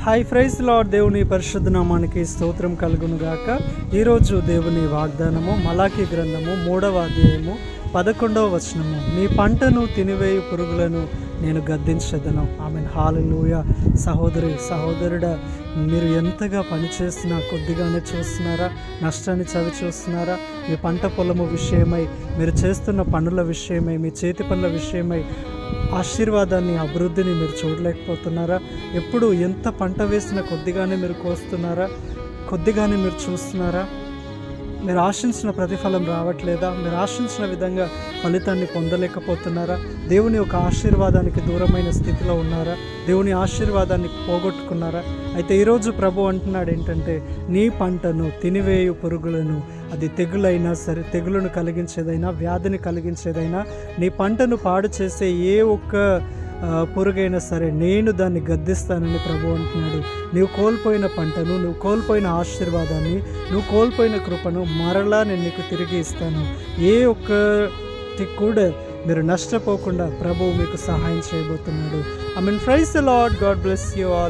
Hi praise lord. దేవుని పరిశుద్ధ నామానికి స్తోత్రం కలుగును గాక. ఈరోజు దేవుని వాగ్దానము మలాకీ గ్రంథము 3వ అధ్యాయము 11వ వచనము. నీ పంటను తినివేయు పురుగులను నేను గద్దించెదను. ఆమేన్. హల్లెలూయా. సహోదరుడా, మీరు ఎంతగా పనిచేస్తున్నా కొద్దిగానే చూస్తున్నారా? నష్టాన్ని చవి చూస్తున్నారా? మీ పంట పొలము విషయమై, మీరు చేస్తున్న పనుల విషయమై, మీ చేతి పనుల విషయమై ఆశీర్వాదాన్ని, అభివృద్ధిని మీరు చూడలేకపోతున్నారా? ఎప్పుడు ఎంత పంట వేసినా కొద్దిగానే మీరు కోస్తున్నారా? కొద్దిగానే మీరు చూస్తున్నారా? మీరు ఆశించిన ప్రతిఫలం రావట్లేదా? మీరు ఆశించిన విధంగా ఫలితాన్ని పొందలేకపోతున్నారా? దేవుని యొక్క ఆశీర్వాదానికి దూరమైన స్థితిలో ఉన్నారా? దేవుని ఆశీర్వాదాన్ని పోగొట్టుకున్నారా? అయితే ఈరోజు ప్రభు అంటున్నాడు ఏంటంటే, నీ పంటను తినివేయు పురుగులను, అది తెగులైనా సరే, తెగులను కలిగించేదైనా, వ్యాధిని కలిగించేదైనా, నీ పంటను పాడు చేసే ఏ ఒక్క పురుగైనా సరే నేను దాన్ని గద్దిస్తానని ప్రభు అంటున్నాడు. నువ్వు కోల్పోయిన పంటను, నువ్వు కోల్పోయిన ఆశీర్వాదాన్ని, నువ్వు కోల్పోయిన కృపను మరలా నేను నీకు తిరిగి ఇస్తాను. ఏ ఒక్కటి కూడా మీరు నష్టపోకుండా ప్రభువు మీకు సహాయం చేయబోతున్నాడు. I mean praise the Lord. God bless you all.